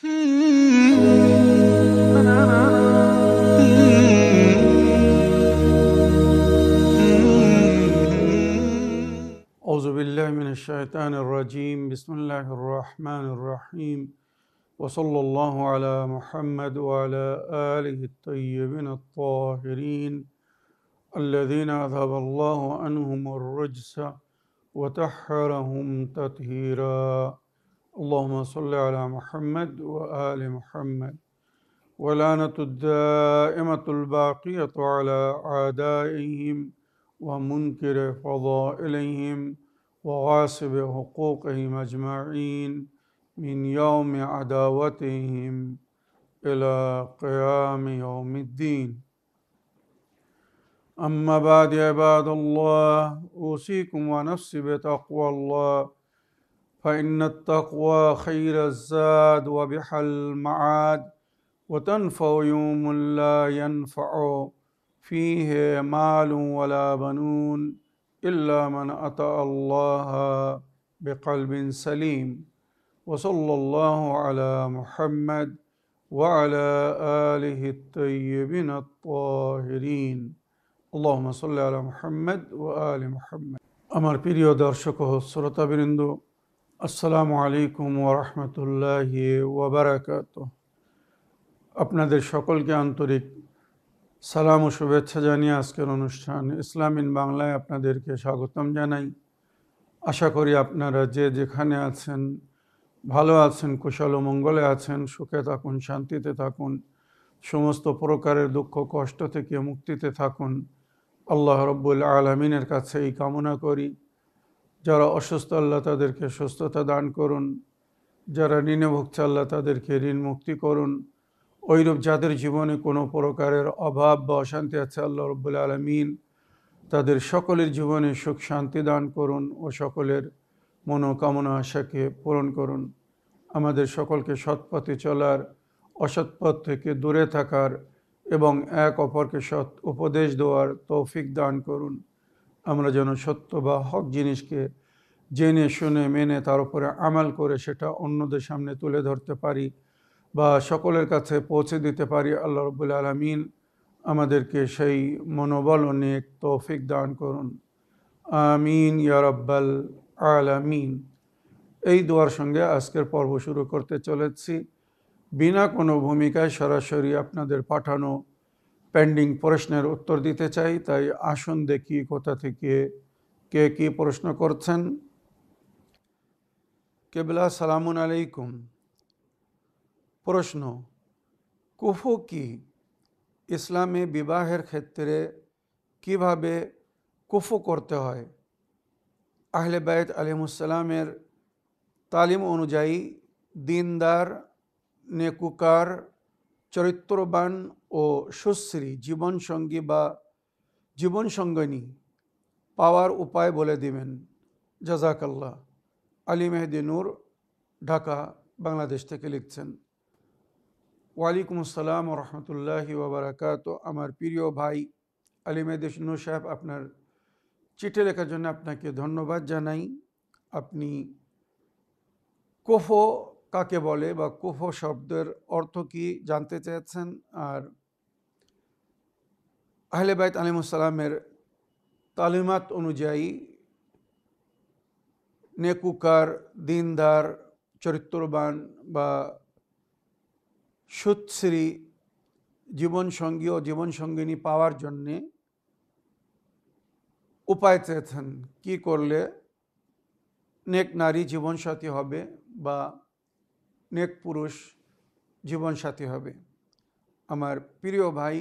أعوذ بالله من الشيطان الرجيم بسم الله الرحمن الرحيم وصلى الله على محمد وعلى آله الطيبين الطاهرين الذين أذهب الله عنهم الرجس وطهرهم تطهيرا اللهم صل على محمد وآل محمد ولعنة الدائمة الباقية على أعدائهم ومنكر فضائلهم وغاصب حقوقهم أجمعين من يوم عداوتهم إلى قيام يوم الدين. أما بعد عباد الله أوصيكم ونفسي بتقوى الله فإن التقوى خير الزاد وبها المعاد وتنفع يوم لا ينفع فيه مال ولا بنون إلا من أتى الله بقلب سليم وصلى الله على محمد وعلى آله الطيبين الطاهرين اللهم صل على محمد وآل محمد আমার প্রিয় দর্শক ও শ্রোতাবৃন্দ আসসালামু আলাইকুম ওয়া রাহমাতুল্লাহি ওয়া বারাকাতুহু। আপনাদের সকলকে আন্তরিক সালাম ও শুভেচ্ছা জানিয়ে আজকের অনুষ্ঠান ইসলাম ইন বাংলায় আপনাদেরকে স্বাগতম জানাই। আশা করি আপনারা যে যেখানে আছেন ভালো আছেন, কুশল ও মঙ্গলে আছেন, সুখে থাকুন, শান্তিতে থাকুন, সমস্ত প্রকারের দুঃখ কষ্ট থেকে মুক্তিতে থাকুন। আল্লাহ রব্বুল আলামিনের কাছে এই কামনা করি। যারা অসুস্থ আল্লাহ তাদেরকে সুস্থতা দান করুন, যারা ঋণে ভুগছে আল্লাহ তাদেরকে ঋণ মুক্তি করুন। ওইরূপ যাদের জীবনে কোনো প্রকারের অভাব বা অশান্তি আছে আল্লাহ রব্বুল আলামিন তাদের সকলের জীবনে সুখ শান্তি দান করুন ও সকলের মনোকামনা আশাকে পূরণ করুন। আমাদের সকলকে সৎ পথে চলার, অসৎ পথ থেকে দূরে থাকার এবং এক অপরকে সৎ উপদেশ দেওয়ার তৌফিক দান করুন। আমরা যেন সত্য বা হক জিনিসকে জেনে শুনে মেনে তার উপরে আমাল করে সেটা অন্যদের সামনে তুলে ধরতে পারি বা সকলের কাছে পৌঁছে দিতে পারি। আল্লাহ রব্বুল আলামিন আমাদেরকে সেই মনোবল ও নেক তৌফিক দান করুন। আমিন ইয়া রাব্বাল আলামিন। এই দোয়ার সঙ্গে আজকের পর্ব শুরু করতে চলেছি। বিনা কোনো ভূমিকায় সরাসরি আপনাদের পাঠানো পেন্ডিং প্রশ্নের উত্তর দিতে চাই। তাই আসুন দেখি কোথা থেকে কে কী প্রশ্ন করছেন। কেবলা সালামুন আলাইকুম। প্রশ্ন, কুফু কি? ইসলামে বিবাহের ক্ষেত্রে কিভাবে কুফু করতে হয়? আহলে বাইত আলাইহিমুসসালামের তালিম অনুযায়ী দিনদার, নেকুকার, চরিত্রবান ও সুশ্রী জীবনসঙ্গী বা জীবনসঙ্গিনী পাওয়ার উপায় বলে দিবেন। জাজাকাল্লাহ। আলী মেহেদি নূর, ঢাকা, বাংলাদেশ থেকে লিখছেন। ওয়ালাইকুম আসসালাম ওয়া রাহমাতুল্লাহি ওয়া বারাকাতুহু। আমার প্রিয় ভাই আলী মেহেদি নূর সাহেব, আপনার চিঠি লেখার জন্য আপনাকে ধন্যবাদ জানাই। আপনি কুফু কাকে বলে বা কুফু শব্দের অর্থ কি জানতে চেয়েছেন। আর আহলে বাইত আলাইহিমুসসালামের তালিমাত অনুযায়ী নেকুকার, দিনদার, চরিত্রবান বা সুশ্রী জীবনসঙ্গী ও জীবনসঙ্গিনী পাওয়ার জন্যে উপায় চেয়েছেন। কি করলে নেক নারী জীবনসাথী হবে বা নেক পুরুষ জীবনসাথী হবে। আমার প্রিয় ভাই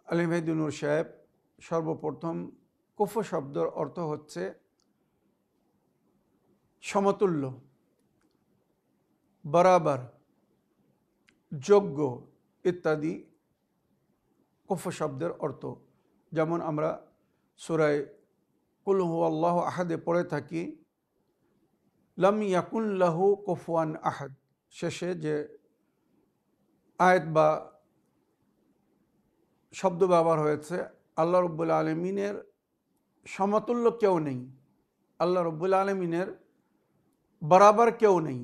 আলী মেহেদি নূর সাহেব, সর্বপ্রথম কুফু শব্দের অর্থ হচ্ছে সমতুল্য, বরাবর, যোগ্য ইত্যাদি কুফু শব্দের অর্থ। যেমন আমরা সূরা কুল হুয়াল্লাহু আহাদে পড়ে থাকি, লাম ইয়াকুন লাহু কুফুয়ান আহাদ, শেষে যে আয়াত বা শব্দ ব্যবহার হয়েছে, আল্লাহ রব্বুল আলমিনের সমতুল্য কেউ নেই, আল্লাহ রব্বুল আলমিনের বরাবর কেউ নেই।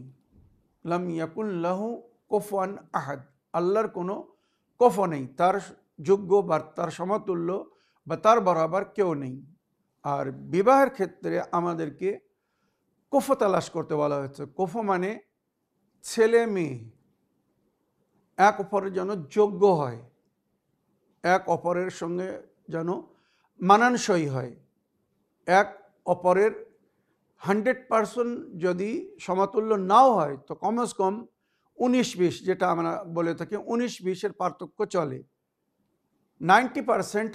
লাম ইয়াকুন লাহু কুফুয়ান আহাদ, আল্লাহর কোনো কুফু নেই, তার যোগ্য বা তার সমতুল্য বা তার বরাবর কেউ নেই। আর বিবাহের ক্ষেত্রে আমাদেরকে কুফু তালাশ করতে বলা হয়েছে। কুফু মানে ছেলে মেয়ে এক অপরের যেন যোগ্য হয়, এক অপরের সঙ্গে যেন মানানসই হয়, এক অপরের 100% যদি সমতুল্য নাও হয় তো কমসে কম 19-20, যেটা আমরা বলে থাকি 19-20-এর পার্থক্য চলে। 90%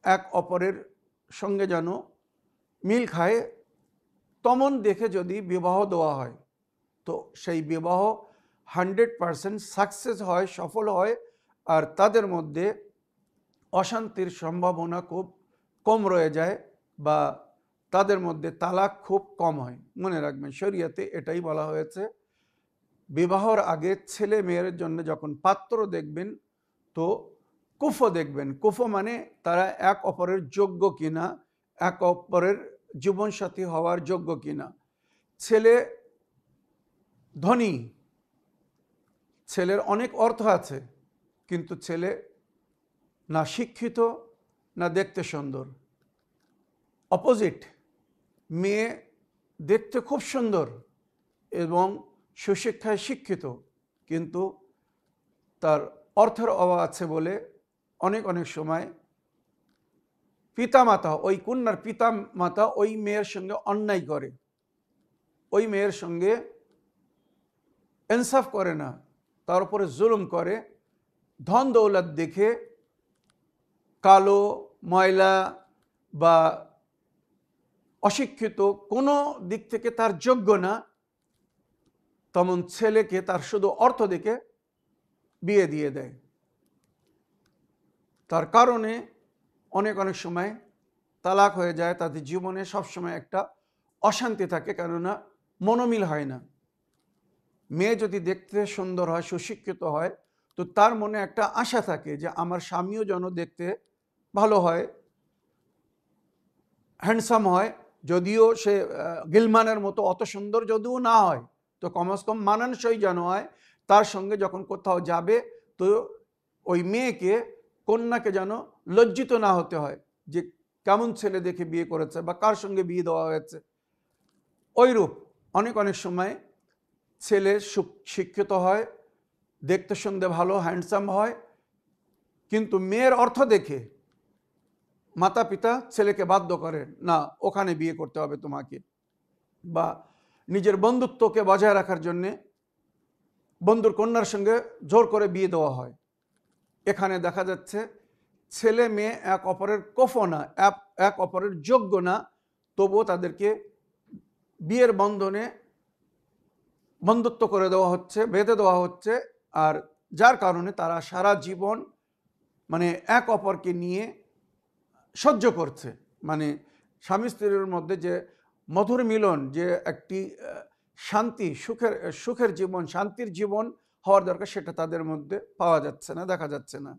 এক অপরের সঙ্গে যেন মিল খায়, তেমন দেখে যদি বিবাহ দেওয়া হয় তো সেই বিবাহ 100% সাকসেস হয়, সফল হয়, আর তাদের মধ্যে অশান্তির সম্ভাবনা খুব কম রয়ে যায় বা তাদের মধ্যে তালাক খুব কম হয়। মনে রাখবেন, শরিয়াতে এটাই বলা হয়েছে। বিবাহর আগে ছেলে মেয়ের জন্য যখন পাত্র দেখবেন তো কুফু দেখবেন। কুফু মানে তারা এক অপরের যোগ্য কিনা, এক অপরের জীবনসাথী হওয়ার যোগ্য কিনা। ছেলে ধনী, ছেলের অনেক অর্থ আছে, কিন্তু ছেলে না শিক্ষিত না দেখতে সুন্দর। অপোজিট, মেয়ে দেখতে খুব সুন্দর এবং সুশিক্ষায় শিক্ষিত, কিন্তু তার অর্থের অভাব আছে বলে অনেক সময় পিতামাতা, ওই কন্যার পিতামাতা ওই মেয়ের সঙ্গে অন্যায় করে, ওই মেয়ের সঙ্গে ইনসাফ করে না, তার উপরে জুলুম করে। ধন দৌলত দেখে কালো, ময়লা বা অশিক্ষিত, কোনো দিক থেকে তার যোগ্য না, তেমন ছেলেকে তার শুধু অর্থ দেখে বিয়ে দিয়ে দেয়। তার কারণে অনেক সময় তালাক হয়ে যায়, তাদের জীবনে সবসময় একটা অশান্তি থাকে, কেননা মনোমিল হয় না। মেয়ে যদি দেখতে সুন্দর হয়, সুশিক্ষিত হয়, তো তার মনে একটা আশা থাকে যে আমার স্বামীও যেন দেখতে ভালো হয়, হ্যান্ডসাম হয়, যদিও সে গিলমানের মতো অত সুন্দর যদিও না হয়, তো কমসে কম মানানসই যেন হয়। তার সঙ্গে যখন কোথাও যাবে তো ওই মেয়েকে, কন্যাকে যেন লজ্জিত না হতে হয় যে কেমন ছেলে দেখে বিয়ে করেছে বা কার সঙ্গে বিয়ে দেওয়া হয়েছে। ওইরূপ অনেক সময় ছেলে শিক্ষিত হয়, দেখতে শুনতে ভালো, হ্যান্ডসাম হয়, কিন্তু মেয়ের অর্থ দেখে মাতা পিতা ছেলেকে বাধ্য করে, না ওখানে বিয়ে করতে হবে তোমাকে, বা নিজের বন্ধুত্বকে বজায় রাখার জন্যে বন্ধুর কন্যার সঙ্গে জোর করে বিয়ে দেওয়া হয়। এখানে দেখা যাচ্ছে ছেলে মেয়ে এক অপরের কুফু না, এক অপরের যোগ্য না, তবুও তাদেরকে বিয়ের বন্ধনে বন্ধুত্ব করে দেওয়া হচ্ছে, বেঁধে দেওয়া হচ্ছে। আর যার কারণে তারা সারা জীবন মানে এক অপরকে নিয়ে সহ্য করছে। মানে স্বামী স্ত্রীর মধ্যে যে মধুর মিলন, যে একটি শান্তি, সুখের জীবন, শান্তির জীবন হওয়ার দরকার, সেটা তাদের মধ্যে পাওয়া যাচ্ছে না, দেখা যাচ্ছে না।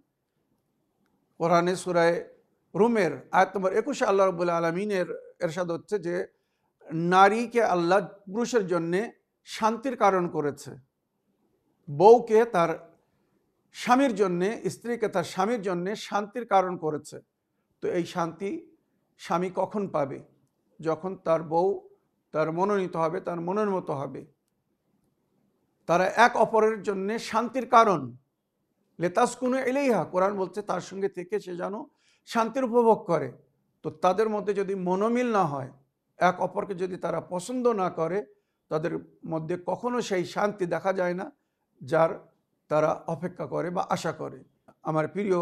কোরআনে সূরা রুমের আয়াত নম্বর 21 আল্লাহ রাব্বুল আলামিনের ইরশাদ হচ্ছে যে নারীকে আল্লাহ পুরুষের জন্যে শান্তির কারণ করেছে, বউকে তার স্বামীর জন্যে, স্ত্রীকে তার স্বামীর জন্যে শান্তির কারণ করেছে। তো এই শান্তি স্বামী কখন পাবে? যখন তার বউ তার মনোনীত হবে, তার মনের মতো হবে। তারা এক অপরের জন্য শান্তির কারণ। লেতাসকুনু ইলাইহা, কোরআন বলছে তার সঙ্গে থেকে সে যেন শান্তির উপভোগ করে। তো তাদের মধ্যে যদি মনোমিল না হয়, এক অপরকে যদি তারা পছন্দ না করে, তাদের মধ্যে কখনো সেই শান্তি দেখা যায় না যার তারা অপেক্ষা করে বা আশা করে। আমার প্রিয়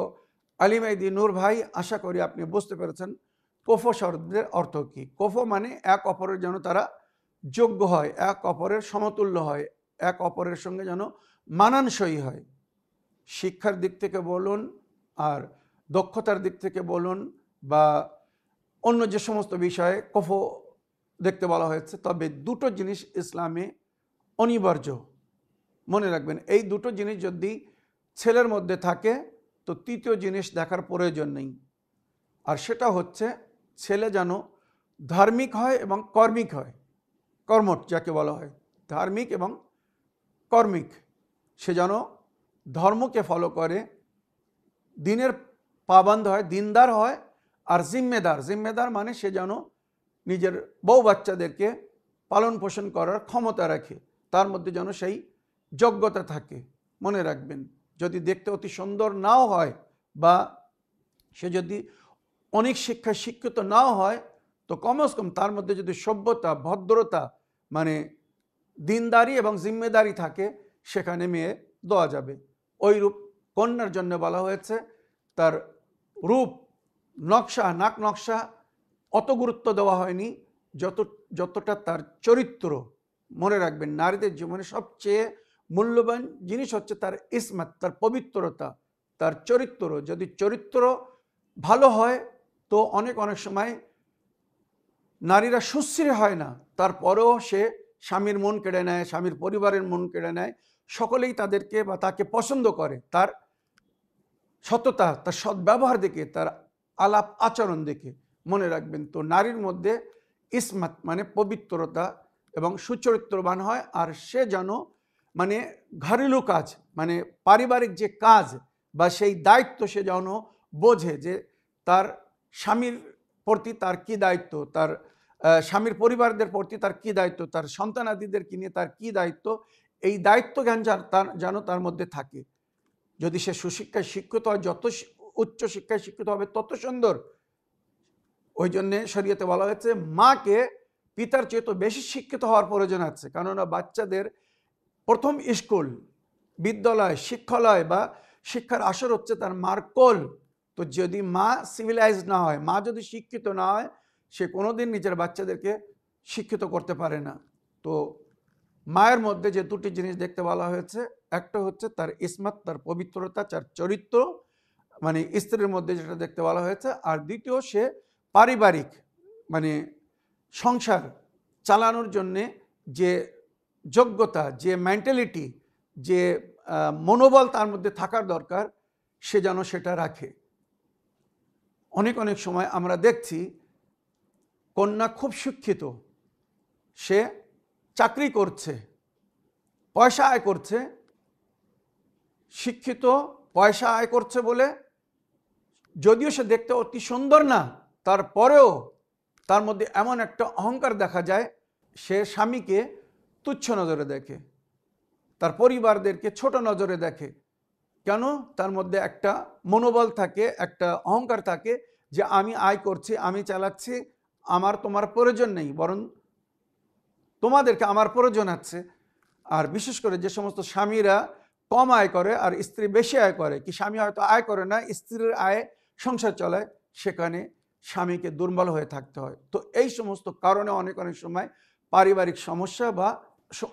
আলিম আইদি নূর ভাই, আশা করি আপনি বুঝতে পেরেছেন কুফু শব্দের অর্থ কী। কুফু মানে এক অপরের যেন তারা যোগ্য হয়, এক অপরের সমতুল্য হয়, এক অপরের সঙ্গে যেন মানানসই হয়। শিক্ষার দিক থেকে বলুন, আর দক্ষতার দিক থেকে বলুন, বা অন্য যে সমস্ত বিষয়ে কুফু দেখতে বলা হয়েছে, তবে দুটো জিনিস ইসলামে অনিবার্য। মনে রাখবেন, এই দুটো জিনিস যদি ছেলের মধ্যে থাকে তো তৃতীয় জিনিস দেখার প্রয়োজন নেই। আর সেটা হচ্ছে ছেলে যেন ধার্মিক হয় এবং কর্মিক হয়। কর্মঠ যাকে বলা হয়, ধার্মিক এবং কর্মিক, সে যেন ধর্মকে ফলো করে, দিনের পাবন্দ হয়, দিনদার হয়, আর জিম্মেদার মানে সে যেন নিজের বউ বাচ্চাদেরকে পালন পোষণ করার ক্ষমতা রাখে, তার মধ্যে যেন সেই যোগ্যতা থাকে। মনে রাখবেন, যদি দেখতে অতি সুন্দর নাও হয় বা সে যদি অনেক শিক্ষায় শিক্ষিত নাও হয়, তো কমস কম তার মধ্যে যদি সভ্যতা, ভদ্রতা, মানে দিনদারি এবং জিম্মেদারি থাকে, সেখানে মেয়ে দেওয়া যাবে। ওই রূপ কন্যার জন্য বলা হয়েছে তার রূপ, নকশা, নাক নকশা অত গুরুত্ব দেওয়া হয়নি যতটা তার চরিত্র। মনে রাখবেন, নারীদের জীবনে সবচেয়ে মূল্যবান জিনিস হচ্ছে তার ইসমাত, তার পবিত্রতা, তার চরিত্র। যদি চরিত্র ভালো হয় তো অনেক সময় নারীরা সুস্থির হয় না, তারপরেও সে স্বামীর মন কেড়ে নেয়, স্বামীর পরিবারের মন কেড়ে নেয়, সকলেই তাদেরকে বা তাকে পছন্দ করে তার সততা, তার সদ্ব্যবহার দেখে, তার আলাপ আচরণ দেখে। মনে রাখবেন, তো নারীর মধ্যে ইসমাত মানে পবিত্রতা এবং সুচরিত্রবান হয়, আর সে যেন মানে ঘরেলু কাজ, মানে পারিবারিক যে কাজ বা সেই দায়িত্ব সে যেন বোঝে যে তার স্বামীর প্রতি তার কি দায়িত্ব, তার স্বামীর পরিবারদের প্রতি তার কি দায়িত্ব, তার সন্তানাদিদেরকে নিয়ে তার কি দায়িত্ব, এই দায়িত্ব জ্ঞান যেন তার মধ্যে থাকে। যদি সে সুশিক্ষায় শিক্ষিত হয়, যত উচ্চ শিক্ষায় শিক্ষিত হবে তত সুন্দর। ওই জন্যে শরীয়তে বলা হয়েছে মাকে পিতার চেয়ে তো বেশি শিক্ষিত হওয়ার প্রয়োজন আছে, কেননা বাচ্চাদের প্রথম স্কুল, বিদ্যালয়, শিক্ষালয় বা শিক্ষার আসর হচ্ছে তার মার কোল। তো যদি মা সিভিলাইজ না হয়, মা যদি শিক্ষিত না হয়, সে কোনোদিন নিজের বাচ্চাদেরকে শিক্ষিত করতে পারে না। তো মায়ের মধ্যে যে দুটি জিনিস দেখতে বলা হয়েছে, একটা হচ্ছে তার ইসমাত, তার পবিত্রতা, তার চরিত্র, মানে স্ত্রীর মধ্যে যেটা দেখতে বলা হয়েছে, আর দ্বিতীয় সে পারিবারিক মানে সংসার চালানোর জন্যে যে যোগ্যতা, যে মেন্টালিটি, যে মনোবল তার মধ্যে থাকার দরকার, সে যেন সেটা রাখে। অনেক সময় আমরা দেখছি কন্যা খুব শিক্ষিত, সে চাকরি করছে, পয়সা আয় করছে, শিক্ষিত, পয়সা আয় করছে বলে যদিও সে দেখতে অতি সুন্দর না, তারপরেও তার মধ্যে এমন একটা অহংকার দেখা যায়, সে স্বামীকে তুচ্ছ নজরে দেখে, তার পরিবারদেরকে ছোট নজরে দেখে। কেন? তার মধ্যে একটা মনোবল থাকে, একটা অহংকার থাকে যে আমি আয় করছি, আমি চালাচ্ছি, আমার তোমার প্রয়োজন নেই, বরং তোমাদেরকে আমার প্রয়োজন আছে। আর বিশেষ করে যে সমস্ত স্বামীরা কম আয় করে আর স্ত্রী বেশি আয় করে, কি স্বামী হয়তো আয় করে না, স্ত্রীর আয় সংসার চলায়, সেখানে স্বামীকে দুর্বল হয়ে থাকতে হয়। তো এই সমস্ত কারণে অনেক সময় পারিবারিক সমস্যা বা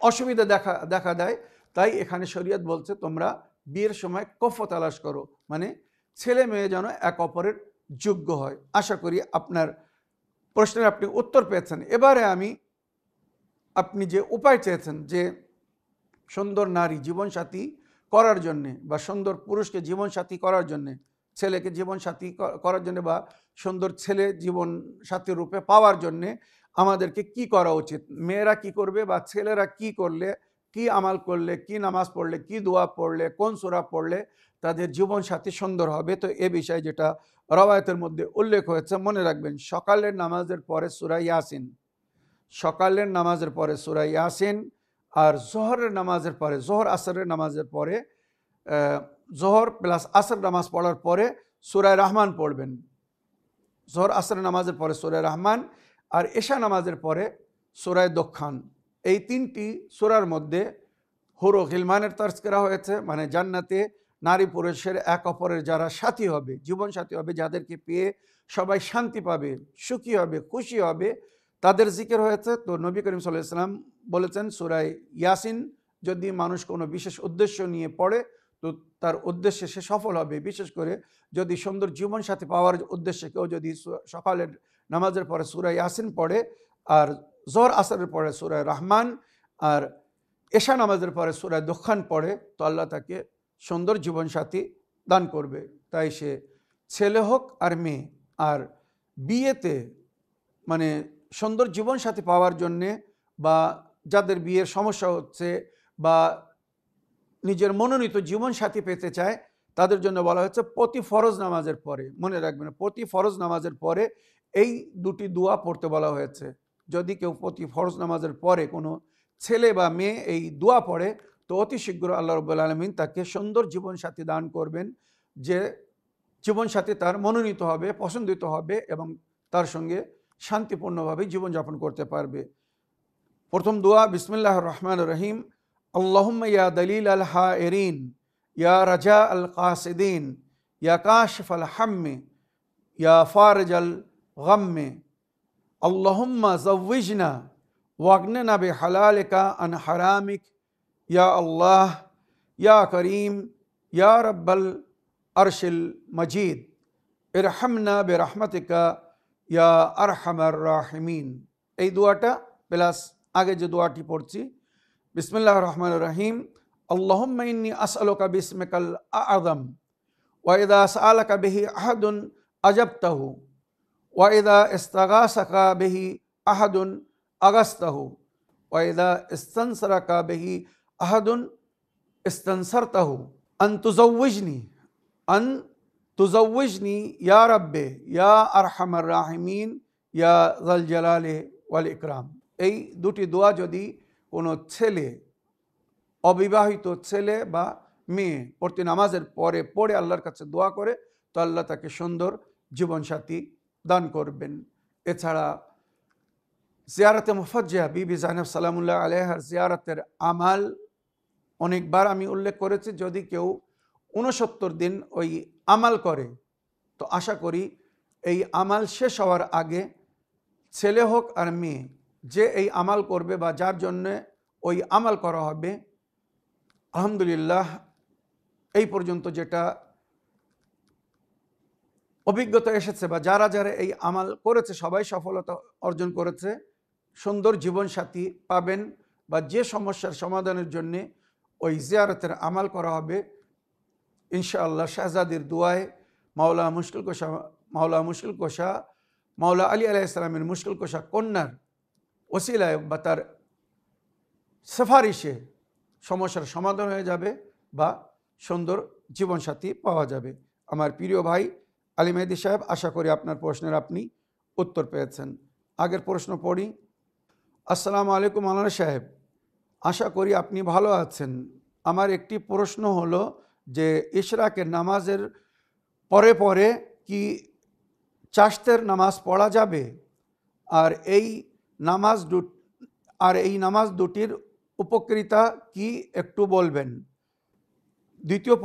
অসুবিধা দেখা দেয়। তাই এখানে শরীয়ত বলছে তোমরা বিয়ের সময় কফ তালাশ করো, মানে ছেলে মেয়ে যেন এক অপরের যোগ্য হয়। আশা করি আপনার প্রশ্নের আপনি উত্তর পেয়েছেন। এবারে আপনি যে উপায় চেয়েছেন যে সুন্দর নারী জীবনসাথী করার জন্যে বা সুন্দর পুরুষকে জীবনসাথী করার জন্যে, ছেলেকে জীবনসাথী করার জন্যে বা সুন্দর ছেলে জীবনসাথী রূপে পাওয়ার জন্যে আমাদেরকে কি করা উচিত, মেয়েরা কি করবে বা ছেলেরা কি করলে, কি আমাল করলে, কি নামাজ পড়লে, কি দোয়া পড়লে, কোন সূরা পড়লে তাদের জীবনসাথী সুন্দর হবে। তো এ বিষয়ে যেটা রওয়ায়াতের মধ্যে উল্লেখ হয়েছে, মনে রাখবেন সকালের নামাজের পরে সূরা ইয়াসিন, সকালের নামাজের পরে সূরা ইয়াসিন, আর জোহরের নামাজের পরে, জোহর আসরের নামাজের পরে, জোহর প্লাস আসর নামাজ পড়ার পরে সূরা রহমান পড়বেন। জোহর আসরের নামাজের পরে সূরা রহমান, আর এশা নামাজের পরে সূরা দোখান। এই তিনটি সূরার মধ্যে হুরু গিলমানের তাস্কিরা হয়েছে, মানে জান্নাতে নারী পুরুষের এক অপরের যারা সাথী হবে, জীবন সাথী হবে, যাদেরকে পেয়ে সবাই শান্তি পাবে, সুখী হবে, খুশি হবে, তাদের জিকির হয়েছে। তো নবী করিম সাল্লাল্লাহু আলাইহি ওয়াসাল্লাম বলেছেন সূরা ইয়াসিন যদি মানুষ কোনো বিশেষ উদ্দেশ্য নিয়ে পড়ে তো তার উদ্দেশ্যে সে সফল হবে। বিশেষ করে যদি সুন্দর জীবনসাথী পাওয়ার উদ্দেশ্যে কেউ যদি সকালের নামাজের পরে সূরা ইয়াসিন পড়ে, আর জোহর আসরের পরে সূরা রহমান, আর এশা নামাজের পরে সূরা দোখান পড়ে, তো আল্লাহ তাকে সুন্দর জীবনসাথী দান করবে। তাই সে ছেলে হোক আর মেয়ে, আর বিয়েতে মানে সুন্দর জীবনসাথী পাওয়ার জন্যে বা যাদের বিয়ের সমস্যা হচ্ছে বা নিজের মনোনীত জীবনসাথী পেতে চায় তাদের জন্য বলা হয়েছে প্রতি ফরজ নামাজের পরে, মনে রাখবেন প্রতি ফরজ নামাজের পরে এই দুটি দোয়া পড়তে বলা হয়েছে। যদি কেউ প্রতি ফরজ নামাজের পরে কোনো ছেলে বা মেয়ে এই দোয়া পড়ে তো অতি শীঘ্র আল্লাহ রাব্বুল আলামিন তাকে সুন্দর জীবনসাথী দান করবেন, যে জীবনসাথী তার মনোনীত হবে, পছন্দিত হবে এবং তার সঙ্গে শান্তিপূর্ণভাবে জীবনযাপন করতে পারবে। প্রথম দোয়া বিসমিল্লাহির রহমানির রহিম। আল্লাহুম্মা ইয়া দলিল আল হাইরিন, ইয়া রাজা আল কাসিদিন, ইয়া কাশিফ আল হাম্মে, ইয়া ফারিজ আল গাম্মে, আল্লাহুম্মা জাওবিজনা ওয়াগনিনা বিহালালিকা আন হারামিক, ইয়া আল্লাহ ইয়া করিম ইয়া রব্বাল আরশিল মজিদ, ইরহামনা বিরহমাতিকা ইয়া আরহামার রাহিমিন। এই দোয়াটা প্লাস আগে যে দোয়াটি পড়ছি, বিসমিল্লাহির রহমানির রহিম। আল্লাহুম্মা ইন্নী আসআলুকা বিসমিকাল আযম ওয়া ইযা সাআলাকা বিহি আহাদুন আজাবতাহু ওয়া ইযা ইস্তাগাসাকা বিহি আহাদুন আগাসতাহু ওয়া ইযা ইস্তানসারাকা বিহি আহাদুন ইস্তানসারতাহু আন তুজাওবিজনি ইয়া রাব্বে ইয়া আরহামার রাহিমিন ইয়া যাল জালালি ওয়াল ইকরাম। এই দুটি দোয়া যদি কোনো ছেলে, অবিবাহিত ছেলে বা মেয়ে প্রতি নামাজের পরে পড়ে আল্লাহর কাছে দোয়া করে তো আল্লাহ তাকে সুন্দর জীবনসাথী দান করবেন। এছাড়া জিয়ারতে মুফাজ্জিয়া বিবি জাইনাব সালামুল্লাহ আলাইহার জিয়ারতের আমাল অনেকবার আমি উল্লেখ করেছি। যদি কেউ 69 দিন ওই আমাল করে তো আশা করি এই আমাল শেষ হওয়ার আগে ছেলে হোক আর মেয়ে যে এই আমাল করবে বা যার জন্যে ওই আমাল করা হবে, আলহামদুলিল্লাহ এই পর্যন্ত যেটা অভিজ্ঞতা এসেছে বা যারা যারা এই আমাল করেছে সবাই সফলতা অর্জন করেছে, সুন্দর জীবনসাথী পাবেন বা যে সমস্যার সমাধানের জন্যে ওই জিয়ারতের আমাল করা হবে ইনশাআল্লাহ শাহজাদির দোয়ায় মাওলা মুশকিল কোষা মাওলা আলী আলাইহিস সালামের মুশকিল কোষা কন্যার ওসিলায় বা তার সিফারিশে সমস্যার সমাধান হয়ে যাবে বা সুন্দর জীবনসাথী পাওয়া যাবে। আমার প্রিয় ভাই আলী মেহেদী সাহেব, আশা করি আপনার প্রশ্নের আপনি উত্তর পেয়েছেন। আগের প্রশ্ন পড়ি। আসসালামু আলাইকুম মাওলানা সাহেব, আশা করি আপনি ভালো আছেন। আমার একটি প্রশ্ন হলো যে ইশরাকের নামাজের পরে পরে কি চাশতের নামাজ পড়া যাবে? আর এই নামাজ দুটির উপকারিতা কি একটু বলবেন। দ্বিতীয়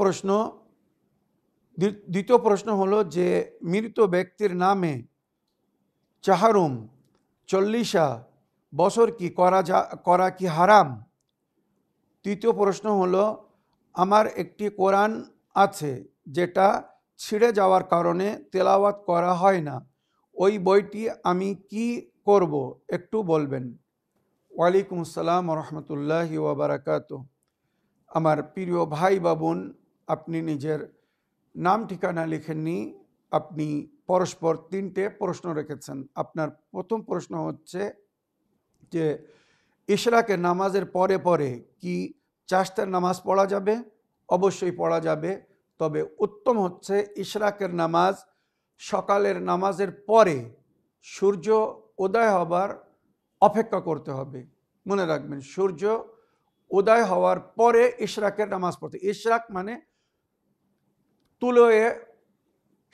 প্রশ্ন হলো যে মৃত ব্যক্তির নামে চাহারুম 40 বছর কি করা কি হারাম? তৃতীয় প্রশ্ন হলো আমার একটি কোরআন আছে যেটা ছিঁড়ে যাওয়ার কারণে তেলাওয়াত করা হয় না, ওই বইটি আমি কি করব একটু বলবেন। ওয়ালাইকুম আসসালাম রহমতুল্লাহি ওয়া বারাকাতুহু। আমার প্রিয় ভাই বা বোন, আপনি নিজের নাম ঠিকানা লিখেননি, আপনি পরস্পর 3টে প্রশ্ন রেখেছেন। আপনার প্রথম প্রশ্ন হচ্ছে যে ইশরাকের নামাজের পরে পরে কি চাশতের নামাজ পড়া যাবে? অবশ্যই পড়া যাবে, তবে উত্তম হচ্ছে ইশরাকের নামাজ সকালের নামাজের পরে সূর্য উদয় হবার অপেক্ষা করতে হবে। মনে রাখবেন, সূর্য উদয় হওয়ার পরে ইশরাকের নামাজ পড়তে। ইশরাক মানে তুলোয়ে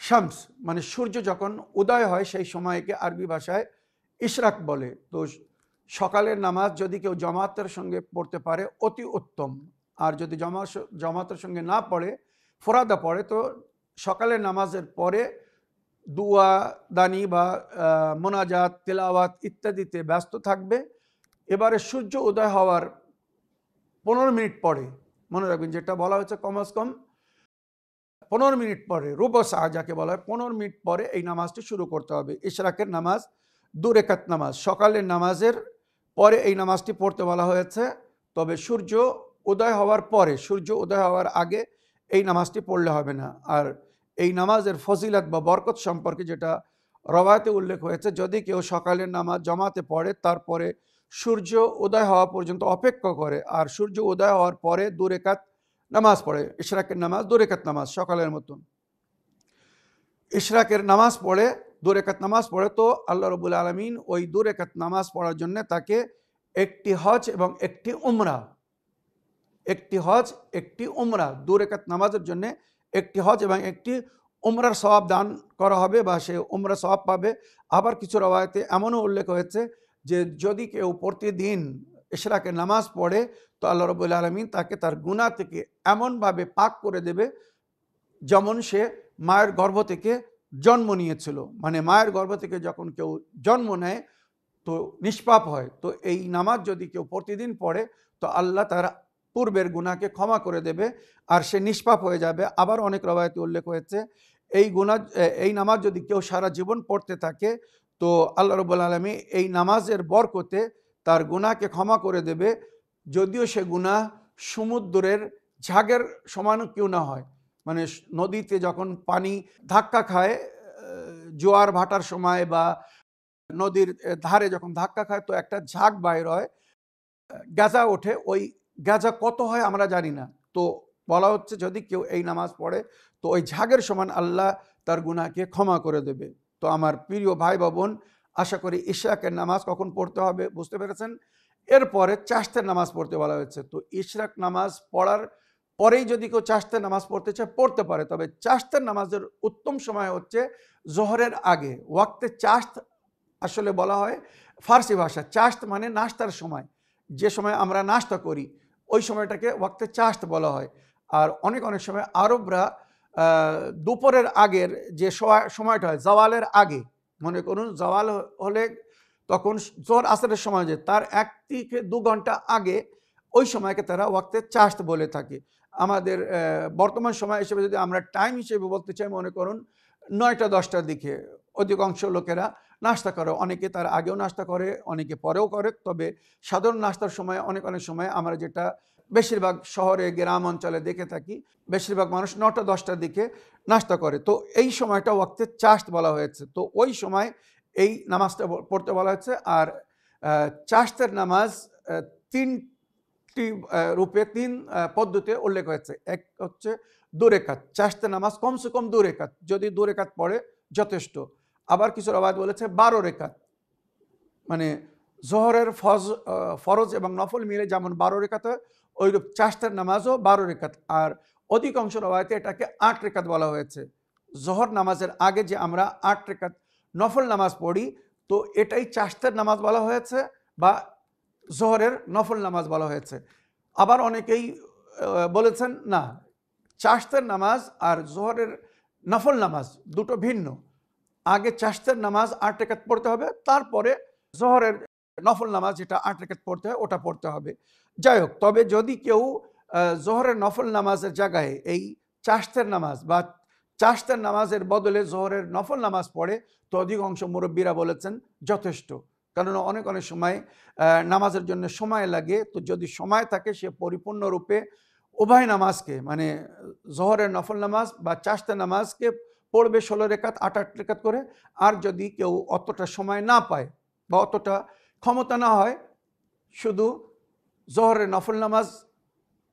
শামস, মানে সূর্য যখন উদয় হয় সেই সময়কে আরবি ভাষায় ইশরাক বলে। তো সকালের নামাজ যদি কেউ জামাতের সঙ্গে পড়তে পারে অতি উত্তম, আর যদি জামাতের সঙ্গে না পড়ে, ফোরাদা পড়ে, তো সকালের নামাজের পরে দুয়া দানি বা মোনাজাত তেলাওয়াত ইত্যাদিতে ব্যস্ত থাকবে। এবারে সূর্য উদয় হওয়ার 15 মিনিট পরে, মনে রাখবেন যেটা বলা হয়েছে কমস কম 15 মিনিট পরে, রুবু সাআ যাকে বলা হয়, 15 মিনিট পরে এই নামাজটি শুরু করতে হবে। ইশরাকের নামাজ 2 রাকাত নামাজ, সকালের নামাজের পরে এই নামাজটি পড়তে বলা হয়েছে। তবে সূর্য উদয় হওয়ার পরে, সূর্য উদয় হওয়ার আগে এই নামাজটি পড়লে হবে না। আর এই নামাজের ফজিলত বা বরকত সম্পর্কে যেটা রওয়ায়াতে উল্লেখ হয়েছে, যদি কেউ সকালের নামাজ জামাতে পড়ে তারপরে সূর্য উদয় হওয়া পর্যন্ত অপেক্ষা করে আর সূর্য উদয় হওয়ার পরে 2 রাকাত নামাজ পড়ে, ইশরাকের নামাজ 2 রাকাত নামাজ সকালের মতন, ইশরাকের নামাজ পড়ে 2 রাকাত নামাজ পড়ে, তো আল্লাহ রাব্বুল আলামিন ওই 2 রাকাত নামাজ পড়ার জন্য তাকে একটি হজ এবং একটি উমরা, একটি হজ একটি উমরা, 2 রাকাত নামাজের জন্য একটি হজ এবং একটি উমরার সওয়াব দান করা হবে বা সে উমরা সওয়াব পাবে। আবার কিছু রওয়ায়াতে এমনও উল্লেখ হয়েছে যে যদি কেউ প্রতিদিন ইশরাকের নামাজ পড়ে তো আল্লাহ রাব্বুল আলামিন তাকে তার গুনাহ থেকে এমনভাবে পাক করে দেবে যেমন সে মায়ের গর্ভ থেকে জন্ম নিয়েছিল। মানে মায়ের গর্ভ থেকে যখন কেউ জন্ম নেয় তো নিষ্পাপ হয়, তো এই নামাজ যদি কেউ প্রতিদিন পড়ে তো আল্লাহ তার পূর্বের গুনাহকে ক্ষমা করে দেবে আর সে নিষ্পাপ হয়ে যাবে। আবার অনেক রওয়ায়াতে উল্লেখ হয়েছে এই নামাজ যদি কেউ সারা জীবন পড়তে থাকে তো আল্লাহ রাব্বুল আলামিন এই নামাজের বরকতে তার গুনাহকে ক্ষমা করে দেবে, যদিও সে গুনাহ সমুদ্রের ঝাঁকের সমান কেউ না হয়। মানে নদীতে যখন পানি ধাক্কা খায় জোয়ার ভাটার সময় বা নদীর ধারে যখন ধাক্কা খায় তো একটা ঝাঁক বাইর হয়, গাজা ওঠে, ওই গাজা কত হয় আমরা জানি না। তো বলা হচ্ছে যদি কেউ এই নামাজ পড়ে তো ওই ঝাঁকের সমান আল্লাহ তার গুনাহকে ক্ষমা করে দেবে। তো আমার প্রিয় ভাই বা বোন, আশা করি ইশরাকের নামাজ কখন পড়তে হবে বুঝতে পেরেছেন। এরপরে চাশতের নামাজ পড়তে বলা হয়েছে। তো ইশরাক নামাজ পড়ার পরেই যদি কেউ চাশতের নামাজ পড়তে চায় পড়তে পারে, তবে চাশতের নামাজের উত্তম সময় হচ্ছে জোহরের আগে। ওয়াক্তে চাশত আসলে বলা হয় ফার্সি ভাষা, চাশত মানে নাস্তার সময়, যে সময় আমরা নাস্তা করি ওই সময়টাকে ওয়াক্তে চাশত বলা হয়। আর অনেক সময় আরবরা দুপুরের আগের যে সময়টা হয় জাওয়ালের আগে, মনে করুন জাওয়াল হলে তখন জোহর আসরের সময় যে তার 1 থেকে 2 ঘন্টা আগে, ওই সময়কে তারা ওয়াক্তে চাশত বলে থাকে। আমাদের বর্তমান সময় হিসেবে যদি আমরা টাইম হিসেবে বলতে চাই, মনে করুন 9টা 10টার দিকে অধিকাংশ লোকেরা নাস্তা করে, অনেকে তার আগেও নাস্তা করে, অনেকে পরেও করে। তবে সাধারণ নাস্তার সময় অনেক সময় আমরা যেটা বেশিরভাগ শহরে গ্রাম অঞ্চলে দেখে থাকি, বেশিরভাগ মানুষ 9টা 10টার দিকে নাস্তা করে। তো এই সময়টা ওয়াক্তে চাশত বলা হয়েছে। তো ওই সময় এই নামাজটা পড়তে বলা হয়েছে। আর চাশতের নামাজ 3টি রূপে 3 পদ্ধতিতে উল্লেখ হয়েছে। এক হচ্ছে 2 রাকাত, চাশতের নামাজ কমসে কম 2 রাকাত, যদি 2 রাকাত পড়ে যথেষ্ট। আবার কিছু রওয়ায়াত বলেছে 12 রাকাত, মানে জোহরের ফরজ এবং নফল মিলে যেমন 12 রাকাত হয় ওইরূপ চাশতের নামাজও 12 রাকাত। আর অধিকাংশ রওয়ায়াতে এটাকে 8 রাকাত বলা হয়েছে। জোহর নামাজের আগে যে আমরা 8 রাকাত নফল নামাজ পড়ি তো এটাই চাশতের নামাজ বলা হয়েছে বা জোহরের নফল নামাজ বলা হয়েছে। আবার অনেকেই বলেছেন না, চাশতের নামাজ আর জোহরের নফল নামাজ দুটো ভিন্ন। আগে চাশতের নামাজ 8 রাকাত পড়তে হবে, তারপরে জোহরের নফল নামাজ যেটা 8 রাকাত পড়তে হয় ওটা পড়তে হবে। যাই হোক, তবে যদি কেউ জোহরের নফল নামাজের জায়গায় এই চাশতের নামাজ বা চাশতের নামাজের বদলে জোহরের নফল নামাজ পড়ে তো অধিকাংশ মুরব্বীরা বলেছেন যথেষ্ট। কারণ অনেক সময় নামাজের জন্য সময় লাগে, তো যদি সময় থাকে সে পরিপূর্ণরূপে উভয় নামাজকে, মানে জোহরের নফল নামাজ বা চাশতের নামাজকে পড়বে 16 রাকাত 8 রাকাত করে। আর যদি কেউ অতটা সময় না পায় বা অতটা ক্ষমতা না হয়, শুধু জোহরের নফল নামাজ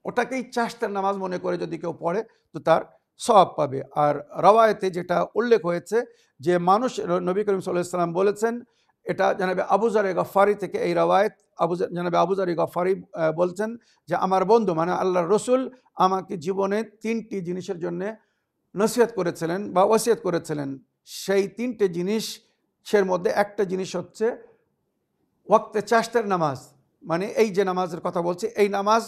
ওটাকেই চাশতের নামাজ মনে করে যদি কেউ পড়ে তো তার সওয়াব পাবে। আর রওয়ায়াতে যেটা উল্লেখ হয়েছে যে মানুষ, নবী করিম সাল্লাল্লাহু আলাইহি ওয়াসাল্লাম বলেছেন, এটা জনাবে আবু যর গফফারি থেকে এই রওয়ায়াত, জনাবে আবু যর গফফারি বলছেন যে আমার বন্ধু মানে আল্লাহর রাসূল আমাকে জীবনে 3টি জিনিসের জন্য নসিহত করেছিলেন বা ওসিয়ত করেছিলেন। সেই 3টে জিনিসের মধ্যে একটা জিনিস হচ্ছে ওয়াক্তে চাশতের নামাজ। মানে এই যে নামাজের কথা বলছি এই নামাজ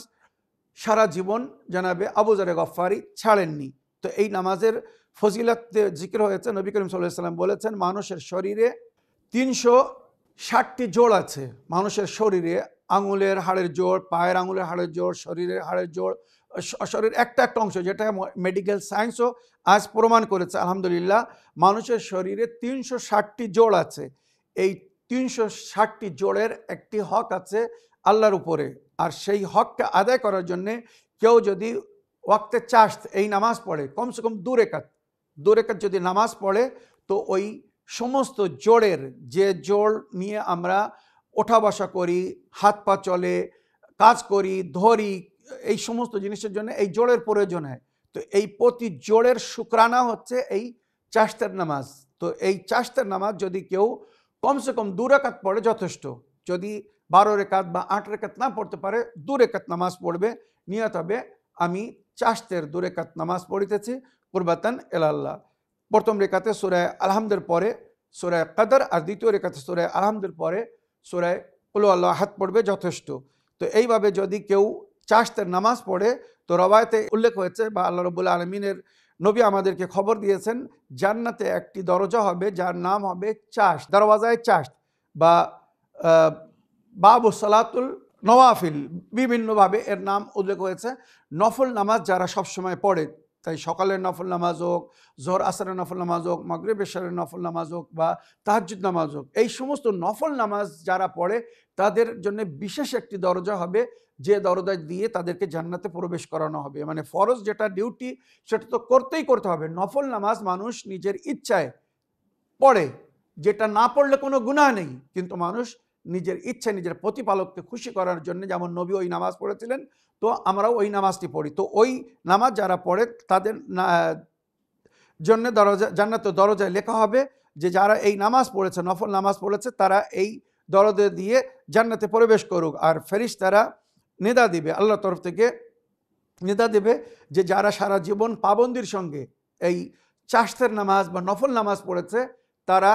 সারা জীবন জনাবে আবু যর গফফারি ছাড়েননি। তো এই নামাজের ফজিলত জিকির হয়েছে, নবী করিম সাল্লাল্লাহু আলাইহি ওয়াসাল্লাম বলেছেন মানুষের শরীরে 360টি জোড় আছে। মানুষের শরীরে আঙুলের হাড়ের জোড়, পায়ের আঙুলের হাড়ের জোড়, শরীরের হাড়ের জোড়, শরীরের একটা অংশ যেটা মেডিকেল সায়েন্সও আজ প্রমাণ করেছে আলহামদুলিল্লাহ, মানুষের শরীরে 360টি জোড় আছে। এই 360টি জোড়ের একটি হক আছে আল্লাহর উপরে। আর সেই হককে আদায় করার জন্যে কেউ যদি ওয়াক্তে চাশত এই নামাজ পড়ে কমসে কম 2 রাকাত যদি নামাজ পড়ে তো ওই সমস্ত জোড়ের, যে জোড় নিয়ে আমরা ওঠা বসা করি, হাত পা চলে, কাজ করি, ধরি, এই সমস্ত জিনিসের জন্য এই জোড়ের প্রয়োজন হয়। তো এই প্রতি জোড়ের শুকরানা হচ্ছে এই চাশতের নামাজ। তো এই চাশতের নামাজ যদি কেউ কমসে কম 2 রাকাত পড়ে যথেষ্ট। যদি 12 রেকাত বা 8 রেকাত না পড়তে পারে 2 রেকাত নামাজ পড়বে, নিয়ত হবে আমি চাশতের 2 রেকাত নামাজ পড়িতেছি কুরবাতান ইলাল্লাহ। প্রথম রেকাতে সূরা আলহামদের পরে সূরা কদর, আর দ্বিতীয় রেকাতে সূরা আলহামদের পরে সূরা কুল আল্লাহু আহাদ পড়বে যথেষ্ট। তো এইভাবে যদি কেউ চাশতের নামাজ পড়ে, তো রওয়ায়াতে উল্লেখ হয়েছে বা আল্লাহ রাব্বুল আলামিনের নবী আমাদেরকে খবর দিয়েছেন, জান্নাতে একটি দরজা হবে যার নাম হবে চাশ, দরওয়াজায়ে চাশ বা বাবু সালাতুল নওয়াফিল, বিভিন্নভাবে এর নাম উল্লেখ হয়েছে। নফল নামাজ যারা সবসময় পড়ে, তাই সকালের নফল নামাজ হোক, জোহর আসরের নফল নামাজ হোক, মাগরিব এশারের নফল নামাজ হোক বা তাহাজ্জুদ নামাজ হোক, এই সমস্ত নফল নামাজ যারা পড়ে তাদের জন্য বিশেষ একটি দরজা হবে, যে দরজা দিয়ে তাদেরকে জান্নাতে প্রবেশ করানো হবে। মানে ফরজ যেটা ডিউটি সেটা তো করতেই করতে হবে। নফল নামাজ মানুষ নিজের ইচ্ছায় পড়ে, যেটা না পড়লে কোনো গুনাহ নেই, কিন্তু মানুষ নিজের ইচ্ছা নিজের প্রতিপালককে খুশি করার জন্য, যেমন নবী ওই নামাজ পড়েছিলেন, তো আমরাও ওই নামাজটি পড়ি। তো ওই নামাজ যারা পড়ে তাদের জন্য দরজা, জান্নাতের দরজায় লেখা হবে যে যারা এই নামাজ পড়েছে, নফল নামাজ পড়েছে, তারা এই দরজা দিয়ে জান্নাতে প্রবেশ করুক। আর ফেরেশতারা নিদা দিবে, আল্লাহর তরফ থেকে নিদা দেবে যে যারা সারা জীবন পাবন্দির সঙ্গে এই চাশতের নামাজ বা নফল নামাজ পড়েছে, তারা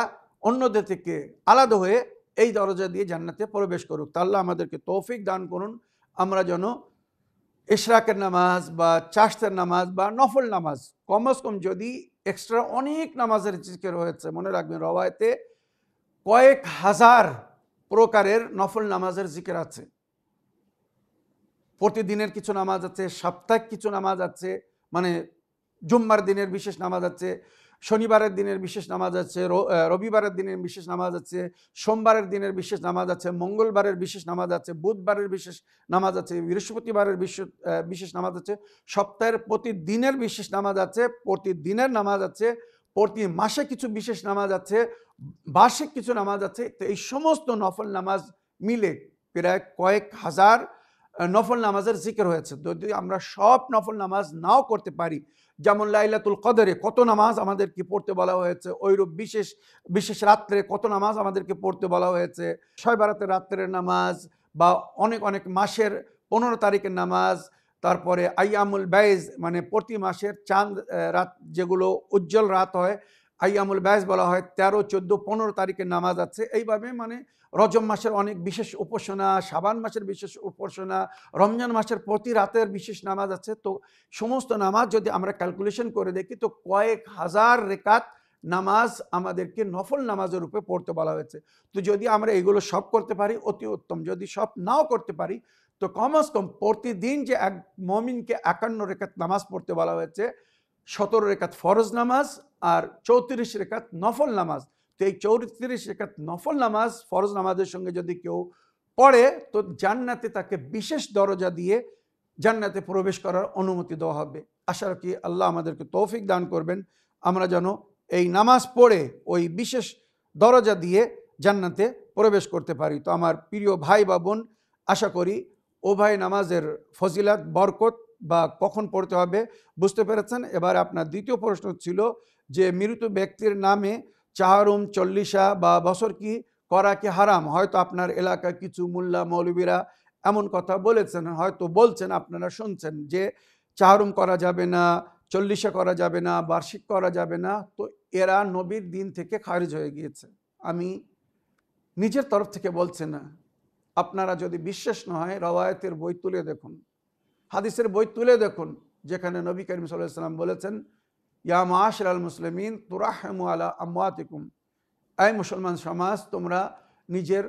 অন্যদের থেকে আলাদা হয়ে এই দরজা দিয়ে জান্নাতে প্রবেশ করুক। তা আল্লাহ আমাদেরকে তৌফিক দান করুন, আমরা যেন ইশরাকের নামাজ বা চাশতের নামাজ বা নফল নামাজ, কমস কম যদি এক্সট্রা অনেক নামাজের জিকির হয়েছে, মনে রাখবেন রওয়ায়াতে কয়েক হাজার প্রকারের নফল নামাজের জিকির আছে। প্রতিদিনের কিছু নামাজ আছে, সাপ্তাহিক কিছু নামাজ আছে, মানে জুম্মার দিনের বিশেষ নামাজ আছে, শনিবারের দিনের বিশেষ নামাজ আছে, রবিবারের দিনের বিশেষ নামাজ আছে, সোমবারের দিনের বিশেষ নামাজ আছে, মঙ্গলবারের বিশেষ নামাজ আছে, বুধবারের বিশেষ নামাজ আছে, বৃহস্পতিবারের বিশেষ নামাজ আছে, সপ্তাহের প্রতিদিনের বিশেষ নামাজ আছে, প্রতিদিনের নামাজ আছে, প্রতি মাসে কিছু বিশেষ নামাজ আছে, বার্ষিক কিছু নামাজ আছে। তো এই সমস্ত নফল নামাজ মিলে প্রায় কয়েক হাজার নফল নামাজের জিকির হয়েছে। যদি আমরা সব নফল নামাজ নাও করতে পারি, যেমন লাইলাতুল কদরে কত নামাজ আমাদেরকে পড়তে বলা হয়েছে, ওইরূপ বিশেষ বিশেষ রাত্রে কত নামাজ আমাদেরকে পড়তে বলা হয়েছে, শবে বরাতের রাত্রের নামাজ বা অনেক অনেক মাসের 15 তারিখের নামাজ, তারপরে আইয়ামুল বাইজ মানে প্রতি মাসের চাঁদ রাত যেগুলো উজ্জ্বল রাত হয়, আইয়ামুল বাইজ বলা হয়, 13, 14, 15 তারিখের নামাজ আছে। এইভাবে মানে রজব মাসের অনেক বিশেষ উপাসনা, শাবান মাসের বিশেষ উপাসনা, রমজান মাসের প্রতি রাতের বিশেষ নামাজ আছে। তো সমস্ত নামাজ যদি আমরা ক্যালকুলেশন করে দেখি, তো কয়েক হাজার রেকাত নামাজ আমাদেরকে নফল নামাজের রূপে পড়তে বলা হয়েছে। তো যদি আমরা এগুলো সব করতে পারি অতি উত্তম, যদি সব নাও করতে পারি তো কমস কম প্রতিদিন যে এক মুমিনকে 51 রেকাত নামাজ পড়তে বলা হয়েছে, 17 রেকাত ফরজ নামাজ আর 34 রেকাত নফল নামাজ। তো এই 34 রেকাত নফল নামাজ ফরজ নামাজের সঙ্গে যদি কেউ পড়ে, তো জান্নাতে তাকে বিশেষ দরজা দিয়ে জান্নাতে প্রবেশ করার অনুমতি দেওয়া হবে। আশা রাখি আল্লাহ আমাদেরকে তৌফিক দান করবেন, আমরা যেন এই নামাজ পড়ে ওই বিশেষ দরজা দিয়ে জান্নাতে প্রবেশ করতে পারি। তো আমার প্রিয় ভাই বা বোন, আশা করি ও ভাই নামাজের ফজিলত বরকত বা কখন পড়তে হবে বুঝতে পেরেছেন। এবার আপনার দ্বিতীয় প্রশ্ন ছিল যে মৃত ব্যক্তির নামে চাহারুম, চল্লিশা বা বছর কি করা কি হারাম? হয়তো আপনার এলাকায় কিছু মোল্লা মৌলবীরা এমন কথা বলেছেন, হয়তো বলছেন, আপনারা শুনছেন যে চাহারুম করা যাবে না, চল্লিশা করা যাবে না, বার্ষিক করা যাবে না। তো এরা নবীর দিন থেকে খারিজ হয়ে গিয়েছে। আমি নিজের তরফ থেকে বলছি না, আপনারা যদি বিশ্বাস না হয় রওয়ায়াতের বই তুলে দেখুন, হাদিসের বই তুলে দেখুন, যেখানে নবী করিম সাল্লাল্লাহু আলাইহি ওয়াসাল্লাম বলেছেন, ইয়া মাআশারাল মুসলিমিন তুরাহমু আলা আমওয়াতিকুম, এই মুসলমান সমাজ তোমরা নিজের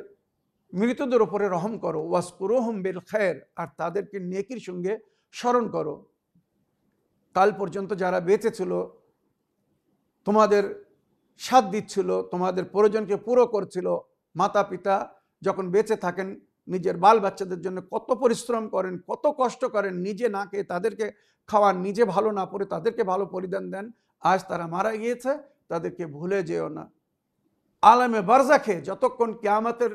মৃতদের উপরে রহম করো, ওয়াসকুরুহুম বিল খায়র, আর তাদেরকে নেকির সঙ্গে স্মরণ করো। কাল পর্যন্ত যারা বেঁচে ছিল, তোমাদের সাথ দিচ্ছিল, তোমাদের প্রয়োজনকে পুরো করছিল, মাতা পিতা যখন বেঁচে থাকেন নিজের বাল বাচ্চাদের জন্য কত পরিশ্রম করেন, কত কষ্ট করেন, নিজে না খেয়ে তাদেরকে খাওয়ান, নিজে ভালো না পড়ে তাদেরকে ভালো পরিধান দেন। আজ তারা মারা গিয়েছে, তাদেরকে ভুলে যেও না। আলামে বারজাখে যতক্ষণ কিয়ামতের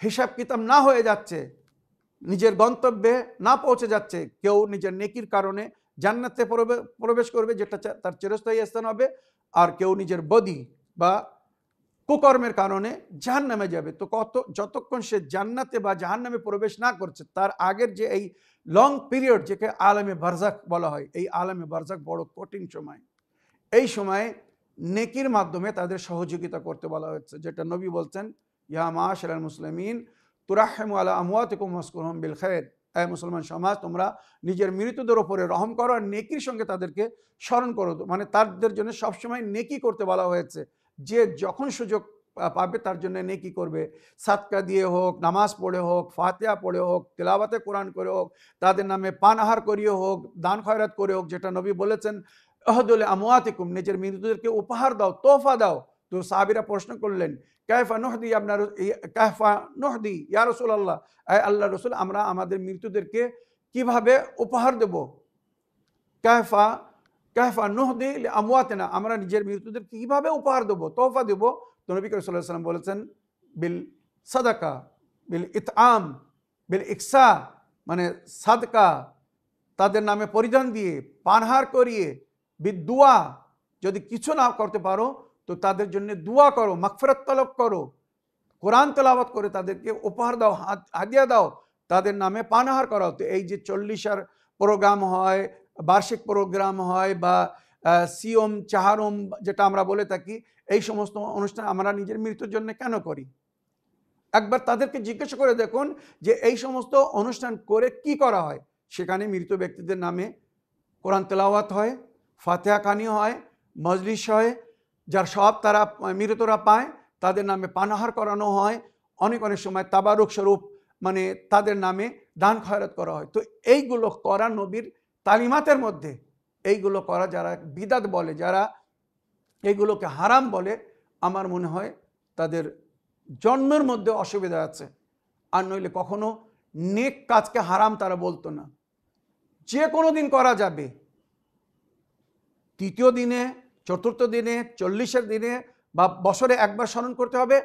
হিসাব কিতাব না হয়ে যাচ্ছে, নিজের গন্তব্যে না পৌঁছে যাচ্ছে, কেউ নিজের নেকির কারণে জান্নাতে প্রবেশ করবে, যেটা তার চিরস্থায়ী স্থান হবে, আর কেউ নিজের বদি বা কুকর্মের কারণে জাহান্নামে যাবে। তো যতক্ষণ সে জান্নাতে বা জাহান্নামে প্রবেশ না করছে, তার আগের যে এই লং পিরিয়ড, যেকে আলামে বারজাক বলা হয়, এই আলামে বারজাক বড় কঠিন সময়। এই সময় নেকির মাধ্যমে তাদের সহযোগিতা করতে বলা হচ্ছে, যেটা নবী বলছেন, ইয়া মাশারাল মুসলিমিন তুরাহহিমু আলা আমওয়াতিকুম ওয়াসকুরহুম বিল খায়র, এই মুসলমান সমাজ, তোমরা নিজের মৃতদের ওপরে রহম করো আর নেকির সঙ্গে তাদেরকে স্মরণ করো। মানে তাদের জন্য সবসময় নেকি করতে বলা হয়েছে। যে যখন সুযোগ পাবে তার জন্য নেকি করবে, সাদকা দিয়ে হোক, নামাজ পড়ে হোক, ফাতিহা পড়ে হোক, তেলাওয়াতে কোরআন করে হোক, তাদের নামে পানাহার করিয়ে হোক, দান খয়রাত করে হোক, যেটা নবী বলেছেন আহদুল আমওয়াতিকুম, নিজের মৃতদেরকে উপহার দাও, তোহফা দাও। তো সাহাবীরা প্রশ্ন করলেন, কায়ফা নুহদি আপনার কায়ফা নুহদি ইয়া রাসূলুল্লাহ, আল্লাহ রসুল, আমরা আমাদের মৃতদেরকে কিভাবে উপহার দেব? কায়ফা কায়ফা নুহদি আমওয়াতিনা, আমরা নিজের মৃতদেরকে কিভাবে উপহার দেবো, তোহফা দেবো? তো নবী করিম সাল্লাল্লাহু আলাইহি ওয়াসাল্লাম বলেছেন, বিল সাদাকা, বিল ইতআম, বিল ইকসা, মানে সাদকা, তাদের নামে পরিধান দিয়ে, পানহার করিয়ে, বিদুয়া, যদি কিছু না করতে পারো তো তাদের জন্য দোয়া করো, মাগফিরাত তলব করো, কোরআন তেলাওয়াত করে তাদেরকে উপহার দাও, হাদিয়া দাও, তাদের নামে পানাহার করাও। তো এই যে 40 প্রোগ্রাম হয়, বার্ষিক প্রোগ্রাম হয়, বা সিয়ম চাহারম যেটা আমরা বলে থাকি, এই সমস্ত অনুষ্ঠান আমরা নিজের মৃত্যুর জন্য কেন করি? একবার তাদেরকে জিজ্ঞাসা করে দেখুন যে এই সমস্ত অনুষ্ঠান করে কি করা হয়। সেখানে মৃত ব্যক্তিদের নামে কোরআন তেলাওয়াত হয়, ফাতিহা খানি হয়, মজলিস হয়, যার সব তারা মৃতরা পায়, তাদের নামে পানাহার করানো হয়, অনেক সময় তাবারুক স্বরূপ মানে তাদের নামে দান খয়রাত করা হয়। তো এইগুলো করা নবীর তালিমাতের মধ্যে। এইগুলো করা যারা বিদাত বলে, যারা এইগুলোকে হারাম বলে, আমার মনে হয় তাদের জন্মের মধ্যে অসুবিধা আছে। আর নইলে কখনো নেক কাজকে হারাম তারা বলতো না। যে কোনো দিন করা যাবে, তৃতীয় দিনে, চতুর্থ দিনে, 40 দিনে, বা বছরে একবার স্মরণ করতে হবে,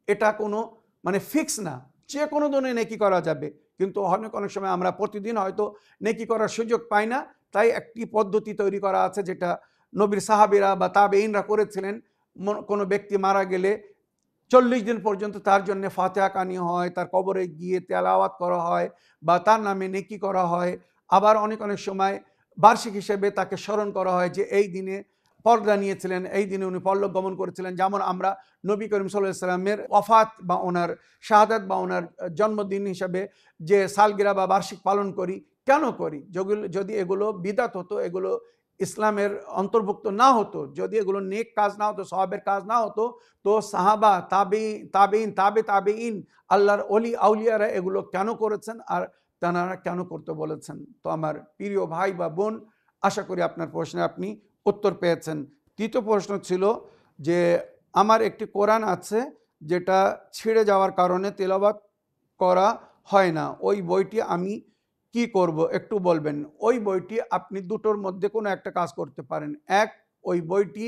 এটা কোনো মানে ফিক্স না। যে কোনো দিনে নেকি করা যাবে, কিন্তু অনেক সময় আমরা প্রতিদিন হয়তো নেকি করার সুযোগ পাই না। তাই একটি পদ্ধতি তৈরি করা আছে, যেটা নবীর সাহাবীরা বা তাবেঈনরা করেছিলেন। কোনো ব্যক্তি মারা গেলে 40 দিন পর্যন্ত তার জন্য ফাতিহা কানি হয়, তার কবরে গিয়ে তেলাওয়াত করা হয়, বা তার নামে নেকি করা হয়। আবার অনেক সময় বার্ষিক হিসেবে তাকে স্মরণ করা হয় যে এই দিনে পর্দা নিয়েছিলেন, এই দিনে উনি পরলোক গমন করেছিলেন। যেমন আমরা নবী করিম সাল্লাল্লাহু আলাইহি ওয়াসাল্লামের ওয়াফাত বা ওনার শাহাদাত বা ওনার জন্মদিন হিসাবে যে সালগিরা বা বার্ষিক পালন করি, কেন করি? যদি এগুলো বিদাত হতো, এগুলো ইসলামের অন্তর্ভুক্ত না হতো, যদি এগুলো নেক কাজ না হতো, সওয়াবের কাজ না হতো, তো সাহাবা, তাবেঈন, তাবেঈন, আল্লাহর ওলি আউলিয়ারা এগুলো কেন করেছেন আর তাঁরা কেন করতে বলেছেন? তো আমার প্রিয় ভাই বা বোন, আশা করি আপনার প্রশ্নে আপনি উত্তর পেয়েছেন। তৃতীয় প্রশ্ন ছিল যে আমার একটি কোরআন আছে যেটা ছিঁড়ে যাওয়ার কারণে তেলাওয়াত করা হয় না, ওই বইটি আমি কি করব একটু বলবেন? ওই বইটি আপনি দুটোর মধ্যে কোনো একটা কাজ করতে পারেন। এক, ওই বইটি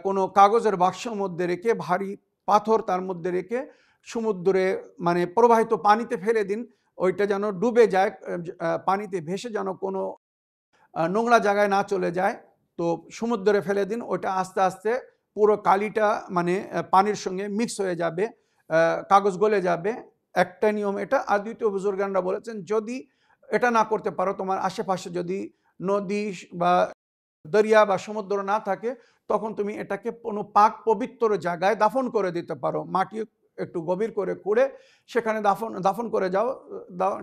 কোনো কাগজের বাক্সের মধ্যে রেখে, ভারী পাথর তার মধ্যে রেখে সমুদ্রে মানে প্রবাহিত পানিতে ফেলে দিন। ওইটা যেন ডুবে যায়, পানিতে ভেসে যেন কোনো নোংরা জায়গায় না চলে যায়। তো সমুদ্রে ফেলে দিন, ওটা আস্তে আস্তে পুরো কালিটা মানে পানির সঙ্গে মিক্স হয়ে যাবে, কাগজ গলে যাবে। একটা নিয়ম এটা। আর দ্বিতীয়, বুজুর্গানরা বলেছেন যদি এটা না করতে পারো, তোমার আশেপাশে যদি নদী বা দরিয়া বা সমুদ্র না থাকে, তখন তুমি এটাকে কোনো পাক পবিত্র জায়গায় দাফন করে দিতে পারো। মাটি একটু গভীর করে খুঁড়ে সেখানে দাফন করে যাও,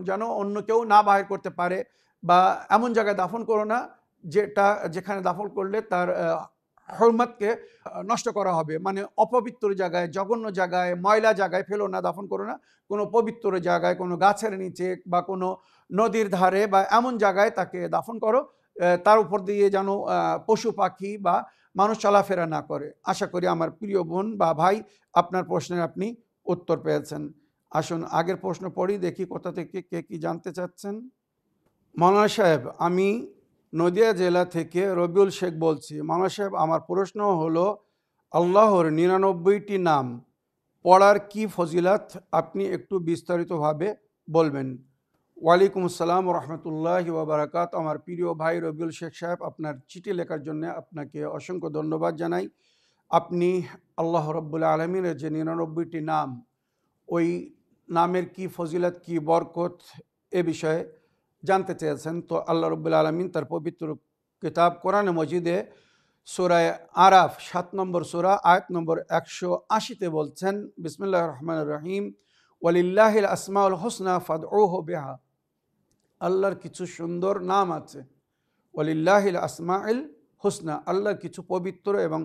যেন অন্য কেউ না বাহির করতে পারে। বা এমন জায়গায় দাফন করো না যেখানে দাফন করলে তার হরমতকে নষ্ট করা হবে। মানে অপবিত্র জায়গায়, জঘন্য জায়গায়, ময়লা জায়গায় ফেলো না, দাফন করো না। কোনো পবিত্র জায়গায়, কোনো গাছের নিচে বা কোনো নদীর ধারে বা এমন জায়গায় তাকে দাফন করো, তার উপর দিয়ে যেন পশু পাখি বা মানুষ চলাফেরা না করে। আশা করি আমার প্রিয় বোন বা ভাই আপনার প্রশ্নের আপনি উত্তর পেয়েছেন। আসুন আগের প্রশ্ন পড়ি, দেখি কোথা থেকে কে কি জানতে চাচ্ছেন। মাওলানা সাহেব, আমি নদিয়া জেলা থেকে রবিউল শেখ বলছি। মাওলানা সাহেব, আমার প্রশ্ন হলো আল্লাহর 99টি নাম পড়ার কি ফজিলত, আপনি একটু বিস্তারিতভাবে বলবেন? ওয়ালাইকুম আসসালাম রহমতুল্লাহি ওয়া বারাকাত। আমার প্রিয় ভাই রবিউল শেখ সাহেব, আপনার চিঠি লেখার জন্য আপনাকে অসংখ্য ধন্যবাদ জানাই। আপনি আল্লাহ রব্বুল আলমিনের যে 99টি নাম, ওই নামের কি ফজিলত, কি বরকত, এ বিষয়ে জানতে চেয়েছেন। তো আল্লাহ রব্বুল আলমিন তার পবিত্র কিতাব কোরআনে মজিদে সূরা আরাফ 7 নম্বর সূরা আয়াত নম্বর 180-তে বলছেন, বিসমিল্লাহির রহমানির রহিম, ওয়ালিল্লাহিল আসমাউল হুসনা ফাদউহু বিহা। আল্লাহর কিছু সুন্দর নাম আছে। ওয়ালিল্লাহিল আসমাউল হুসনা, আল্লাহর কিছু পবিত্র এবং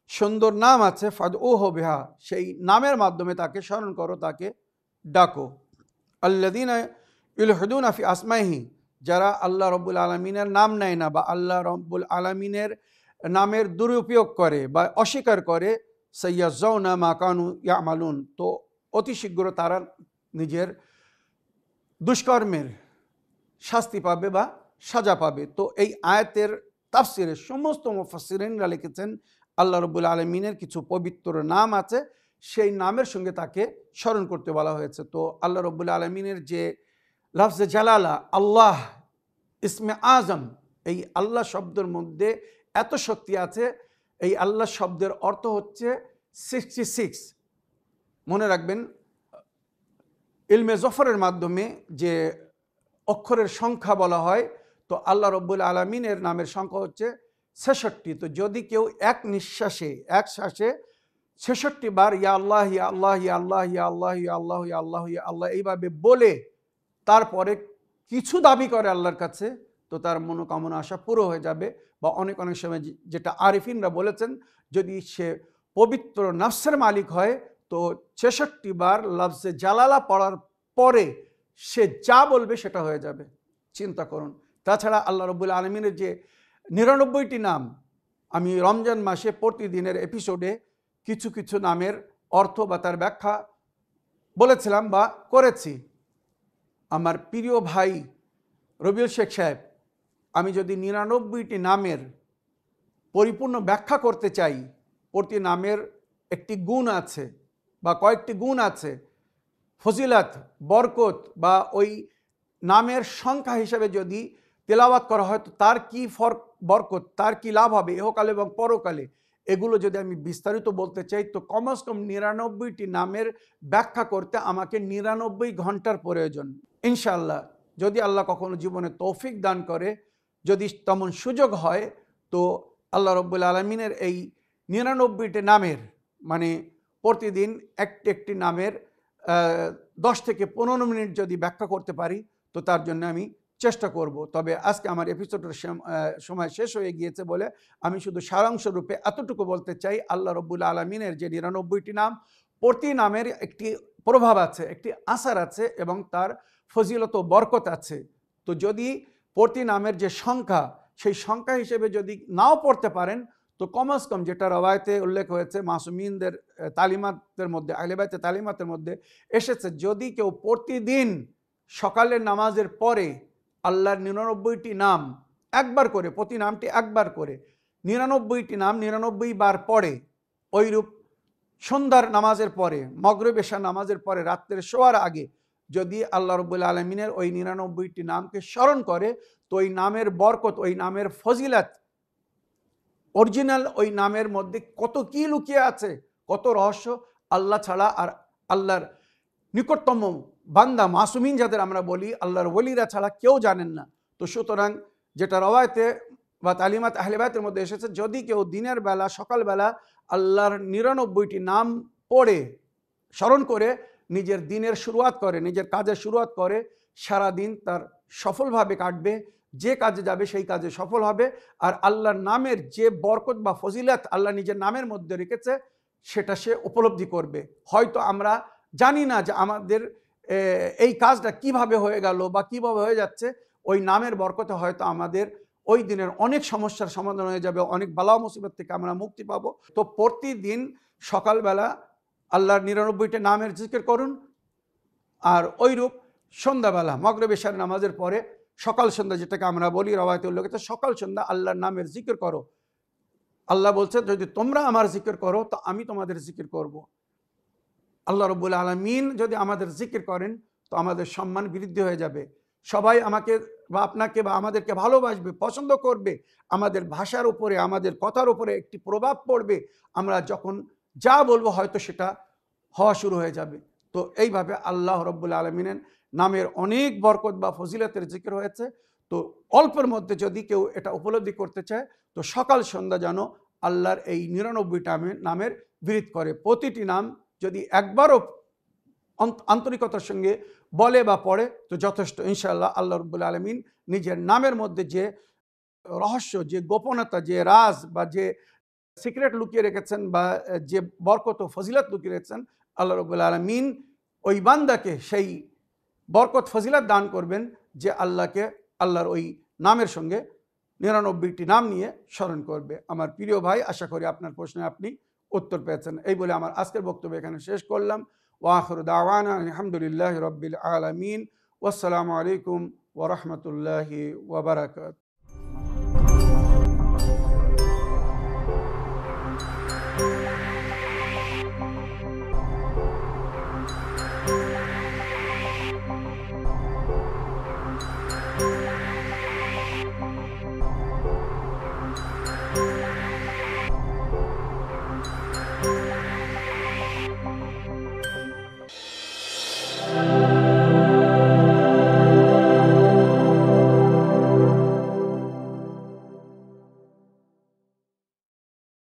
সুন্দর নাম আছে। ফাদউহু বিহা, সেই নামের মাধ্যমে তাকে স্মরণ করো, তাকে ডাকো। আল্লাযীনা ইউলহিদুনা ফি আসমাইহি, যারা আল্লাহ রব্বুল আলমিনের নাম নেয় না বা আল্লাহ রব্বুল আলমিনের নামের দুরুপয়োগ করে বা অস্বীকার করে, সাইয়াজ্জাউনা মা কানু ইয়ামালুন, তো অতি শীঘ্র তারা নিজের দুষ্কর্মের শাস্তি পাবে বা সাজা পাবে। তো এই আয়াতের তাফসিরে সমস্ত মুফাসসিরিনরা লিখেছেন আল্লাহ রব্বুল আলমিনের কিছু পবিত্র নাম আছে, সেই নামের সঙ্গে তাকে স্মরণ করতে বলা হয়েছে। তো আল্লাহ রব্বুল আলমিনের যে লফজে জালালা, আল্লাহ ইসমে আজম, এই আল্লাহ শব্দের মধ্যে এত শক্তি আছে। এই আল্লাহ শব্দের অর্থ হচ্ছে 66। মনে রাখবেন, ইলমে জফরের মাধ্যমে যে অক্ষরের সংখ্যা বলা হয়, তো আল্লাহ রব্বুল আলমিনের নামের সংখ্যা হচ্ছে 66। তো যদি কেউ এক নিঃশ্বাসে, এক শ্বাসে 66 বার ইয়া আল্লাহ ইয়া আল্লাহ ইয়া আল্লাহ ইয়া আল্লাহ ইয়া আল্লাহ ইয়া আল্লাহ ইয়া আল্লাহ এইভাবে বলে তারপরে কিছু দাবি করে আল্লাহর কাছে, তো তার মনোকামনা আশা পুরো হয়ে যাবে। বা অনেক সময় যেটা আরিফিনরা বলেছেন, যদি সে পবিত্র নফসের মালিক হয়, তো 66 বার লফজে জালালা পড়ার পরে সে যা বলবে সেটা হয়ে যাবে। চিন্তা করুন। তাছাড়া আল্লাহ রব্বুল আলমিনের যে 99টি নাম, আমি রমজান মাসে প্রতিদিনের এপিসোডে কিছু কিছু নামের অর্থ বা তার ব্যাখ্যা বলেছিলাম বা করেছি। আমার প্রিয় ভাই রবিউল শেখ সাহেব, আমি যদি 99টি নামের পরিপূর্ণ ব্যাখ্যা করতে চাই, প্রতি নামের একটি গুণ আছে বা কয়েকটি গুণ আছে, ফজিলত, বরকত, বা ওই নামের সংখ্যা হিসেবে যদি তেলাওয়াত করা হয়, তো তার কি বরকত, তার কি লাভ হবে ইহকালে এবং পরকালে, এগুলো যদি আমি বিস্তারিত বলতে চাই, তো কমস কম 99টি নামের ব্যাখ্যা করতে আমাকে 99 ঘন্টার প্রয়োজন। ইনশাআল্লাহ, যদি আল্লাহ কখনো জীবনে তৌফিক দান করে, যদি তেমন সুযোগ হয়, তো আল্লাহ রব্বুল আলমিনের এই 99টি নামের, মানে প্রতিদিন একটি একটি নামের 10 থেকে 15 মিনিট যদি ব্যাখ্যা করতে পারি, তো তার জন্য আমি চেষ্টা করব। তবে আজকে আমার এপিসোডের সময় শেষ হয়ে গিয়েছে বলে আমি শুধু সারাংশ রূপে এতটুকু বলতে চাই, আল্লাহ রব্বুল আলমিনের যে 99টি নাম, প্রতি নামের একটি প্রভাব আছে, একটি আসার আছে এবং তার ফজিলত ও বরকত আছে। তো যদি প্রতি নামের যে সংখ্যা, সেই সংখ্যা হিসেবে যদি নাও পড়তে পারেন, তো কমস কম যেটা রওয়ায়তে উল্লেখ হয়েছে, মাসুমিনদের তালিমাতের মধ্যে, আহলে বাইতের তালিমাতের মধ্যে এসেছে, যদি কেউ প্রতিদিন সকালের নামাজের পরে আল্লাহর 99টি নাম একবার করে, প্রতি নামটি একবার করে 99টি নাম 99 বার পড়ে, ওইরূপ সন্ধ্যার নামাজের পরে, মাগরিব এশা নামাজের পরে, রাত্রের শোয়ার আগে যদি আল্লাহ রব্বুল আলমিনের ওই 99টি নামকে স্মরণ করে, তো ওই নামের বরকত, ওই নামের ফজিলত, অরিজিনাল ওই নামের মধ্যে কত কি লুকিয়ে আছে, কত রহস্য আল্লাহ ছাড়া আর আল্লাহর নিকটতম বান্দা মাসুমিন যাদের আমরা বলি, আল্লাহর ওলিরা ছাড়া কেউ জানেন না। তো সুতরাং যেটা রওয়ায়তে বা তালিমাত আহলে বাইতের মধ্যে এসেছে, যদি কেউ দিনের বেলা, সকালবেলা আল্লাহর 99টি নাম পড়ে স্মরণ করে নিজের দিনের শুরুয়াত করে, নিজের কাজের শুরুয়াত করে, সারা দিন তার সফলভাবে কাটবে, যে কাজে যাবে সেই কাজে সফল হবে। আর আল্লাহর নামের যে বরকত বা ফজিলত আল্লাহ নিজের নামের মধ্যে রেখেছে, সেটা সে উপলব্ধি করবে। হয়তো আমরা জানি না যে আমাদের এই কাজটা কিভাবে হয়ে গেল বা কিভাবে হয়ে যাচ্ছে, ওই নামের বরকতে হয়তো আমাদের ওই দিনের অনেক সমস্যার সমাধান হয়ে যাবে, অনেক বালা মুসিবত থেকে আমরা মুক্তি পাবো। তো প্রতিদিন সকালবেলা আল্লাহর 99টা নামের জিকির করুন, আর ওইরূপ সন্ধ্যাবেলা মাগরিব এশার নামাজের পরে সকাল সন্ধ্যা, যেটাকে আমরা বলি রওয়ায়াতে উল্লেখ আছে, সকাল সন্ধ্যা আল্লাহর নামের জিকির করো। আল্লাহ বলছে, যদি তোমরা আমার জিকির করো, তো আমি তোমাদের জিকির করব। আল্লাহ রব্বুল আলামিন যদি আমাদের জিকির করেন, তো আমাদের সম্মান বৃদ্ধি হয়ে যাবে। সবাই আমাকে বা আপনাকে বা আমাদেরকে ভালোবাসবে, পছন্দ করবে, আমাদের ভাষার উপরে, আমাদের কথার উপরে একটি প্রভাব পড়বে, আমরা যখন যা বলবো হয়তো সেটা হওয়া শুরু হয়ে যাবে। তো এইভাবে আল্লাহ রব্বুল আলমিনের নামের অনেক বরকত বা ফজিলতের জিকির হয়েছে। তো অল্পের মধ্যে যদি কেউ এটা উপলব্ধি করতে চায়, তো সকাল সন্ধ্যা যেন আল্লাহর এই 99টা নামের বিরিদ করে। প্রতিটি নাম যদি একবারও আন্তরিকতার সঙ্গে বলে বা পড়ে তো যথেষ্ট। ইনশাআল্লাহ আল্লাহ রব্বুল আলমিন নিজের নামের মধ্যে যে রহস্য, যে গোপনতা, যে রাজ বা যে সিক্রেট লুকিয়ে রেখেছেন বা যে বরকত ও ফজিলত লুকিয়ে রেখেছেন, আল্লাহ রব্বুল আলমিন ওই বান্দাকে সেই বরকত ফজিলত দান করবেন যে আল্লাহর ওই নামের সঙ্গে 99টি নাম নিয়ে স্মরণ করবে। আমার প্রিয় ভাই, আশা করি আপনার প্রশ্নে আপনি উত্তর পেয়েছেন। এই বলে আমার আজকের বক্তব্য এখানে শেষ করলাম। ওয়া আখিরু দাওয়ানা আলহামদুলিল্লাহি রাব্বিল আলামিন। ওয়াসসালামু আলাইকুম ওয়া রাহমাতুল্লাহি ওয়া বারাকাতুহু।